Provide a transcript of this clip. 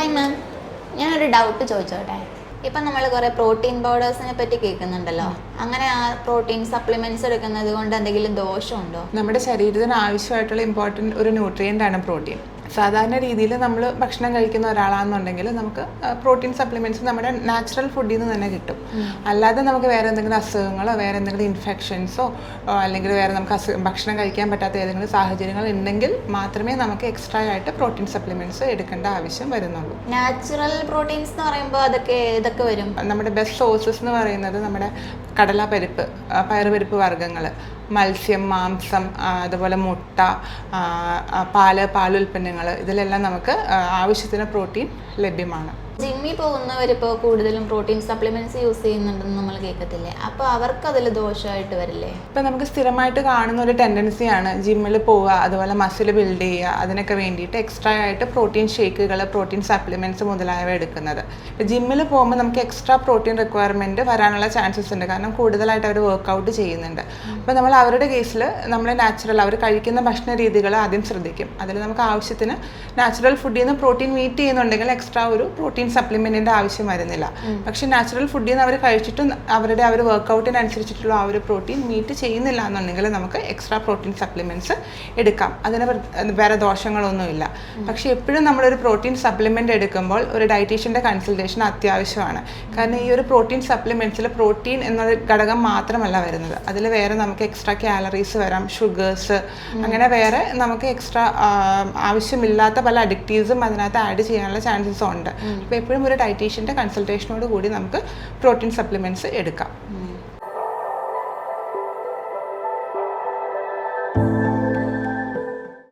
Hi ma'am, ഞാനൊരു doubt ചോദിച്ചോട്ടെ. ഇപ്പം നമ്മൾ കുറേ പ്രോട്ടീൻ പൗഡേഴ്സിനെ പറ്റി കേൾക്കുന്നുണ്ടല്ലോ. അങ്ങനെ ആ പ്രോട്ടീൻ സപ്ലിമെന്റ്സ് എടുക്കുന്നത് കൊണ്ട് എന്തെങ്കിലും ദോഷമുണ്ടോ? നമ്മുടെ ശരീരത്തിന് ആവശ്യമായിട്ടുള്ള ഇമ്പോർട്ടൻറ്റ് ഒരു ന്യൂട്രിയൻ്റ് ആണ് പ്രോട്ടീൻ. സാധാരണ രീതിയിൽ നമ്മൾ ഭക്ഷണം കഴിക്കുന്ന ഒരാളാണെന്നുണ്ടെങ്കിൽ നമുക്ക് പ്രോട്ടീൻ സപ്ലിമെൻറ്റ്സ് നമ്മുടെ നാച്ചുറൽ ഫുഡിൽ നിന്ന് തന്നെ കിട്ടും. അല്ലാതെ നമുക്ക് വേറെ എന്തെങ്കിലും അസുഖങ്ങളോ വേറെ എന്തെങ്കിലും ഇൻഫെക്ഷൻസോ അല്ലെങ്കിൽ വേറെ നമുക്ക് ഭക്ഷണം കഴിക്കാൻ പറ്റാത്ത ഏതെങ്കിലും സാഹചര്യങ്ങൾ ഉണ്ടെങ്കിൽ മാത്രമേ നമുക്ക് എക്സ്ട്രാ ആയിട്ട് പ്രോട്ടീൻ സപ്ലിമെൻറ്റ്സ് എടുക്കേണ്ട ആവശ്യം വരുന്നുള്ളൂ. നാച്ചുറൽ പ്രോട്ടീൻസ് എന്ന് പറയുമ്പോൾ ഇതൊക്കെ വരും. നമ്മുടെ ബെസ്റ്റ് സോഴ്സസ് എന്ന് പറയുന്നത് നമ്മുടെ കടലപ്പരിപ്പ്, പയറുപരിപ്പ് വർഗ്ഗങ്ങൾ, മത്സ്യം, മാംസം, അതുപോലെ മുട്ട, പാലുൽപ്പന്നങ്ങൾ, ഇതിലെല്ലാം നമുക്ക് ആവശ്യത്തിന് പ്രോട്ടീൻ ലഭ്യമാണ്. ജിമ്മിൽ പോകുന്നവരിപ്പോൾ കൂടുതലും പ്രോട്ടീൻ സപ്ലിമെന്റ്സ് യൂസ് ചെയ്യുന്നുണ്ടെന്ന് നമ്മൾ കേൾക്കത്തില്ലേ? അപ്പോൾ അവർക്ക് അതിൽ ദോഷമായിട്ട് വരില്ലേ? ഇപ്പം നമുക്ക് സ്ഥിരമായിട്ട് കാണുന്ന ഒരു ടെൻഡൻസിയാണ് ജിമ്മിൽ പോവുക, അതുപോലെ മസിൽ ബിൽഡ് ചെയ്യുക, അതിനൊക്കെ വേണ്ടിയിട്ട് എക്സ്ട്രാ ആയിട്ട് പ്രോട്ടീൻ ഷേക്കുകൾ, പ്രോട്ടീൻ സപ്ലിമെൻറ്റ്സ് മുതലായവ എടുക്കുന്നത്. ജിമ്മിൽ പോകുമ്പോൾ നമുക്ക് എക്സ്ട്രാ പ്രോട്ടീൻ റിക്വയർമെൻറ്റ് വരാനുള്ള ചാൻസസ് ഉണ്ട്. കാരണം കൂടുതലായിട്ട് അവർ വർക്കൗട്ട് ചെയ്യുന്നുണ്ട്. അപ്പോൾ നമ്മൾ അവരുടെ കേസിൽ നമ്മൾ നാച്ചുറൽ അവർ കഴിക്കുന്ന ഭക്ഷണ രീതികൾ ആദ്യം ശ്രദ്ധിക്കും. അതിൽ നമുക്ക് ആവശ്യത്തിന് നാച്ചുറൽ ഫുഡിൽ നിന്ന് പ്രോട്ടീൻ മീറ്റ് ചെയ്യുന്നുണ്ടെങ്കിൽ എക്സ്ട്രാ ഒരു പ്രോട്ടീൻ സപ്ലിമെന്റിന്റെ ആവശ്യം വരുന്നില്ല. പക്ഷെ നാച്ചുറൽ ഫുഡിൽ നിന്ന് അവർ കഴിച്ചിട്ടും അവർ വർക്കൗട്ടിനനുസരിച്ചിട്ടുള്ള ആ ഒരു പ്രോട്ടീൻ മീറ്റ് ചെയ്യുന്നില്ല എന്നുണ്ടെങ്കിൽ നമുക്ക് എക്സ്ട്രാ പ്രോട്ടീൻ സപ്ലിമെന്റ്സ് എടുക്കാം. അതിന് വേറെ ദോഷങ്ങളൊന്നുമില്ല. പക്ഷെ എപ്പോഴും നമ്മളൊരു പ്രോട്ടീൻ സപ്ലിമെന്റ് എടുക്കുമ്പോൾ ഒരു ഡയറ്റീഷ്യന്റെ കൺസൾട്ടേഷൻ അത്യാവശ്യമാണ്. കാരണം ഈ ഒരു പ്രോട്ടീൻ സപ്ലിമെന്റ്സിൽ പ്രോട്ടീൻ എന്നൊരു ഘടകം മാത്രമല്ല വരുന്നത്. അതിൽ വേറെ നമുക്ക് എക്സ്ട്രാ കാലറീസ് വരാം, ഷുഗേഴ്സ്, അങ്ങനെ വേറെ നമുക്ക് എക്സ്ട്രാ ആവശ്യമില്ലാത്ത പല അഡിക്റ്റീവ്സും അതിനകത്ത് ആഡ് ചെയ്യാനുള്ള ചാൻസസ് ഉണ്ട്. അപ്പോൾ എപ്പോഴും ഒരു ഡയറ്റീഷ്യൻ്റെ കൺസൾട്ടേഷനോട് കൂടി നമുക്ക് പ്രോട്ടീൻ സപ്ലിമെൻറ്റ്സ് എടുക്കാം.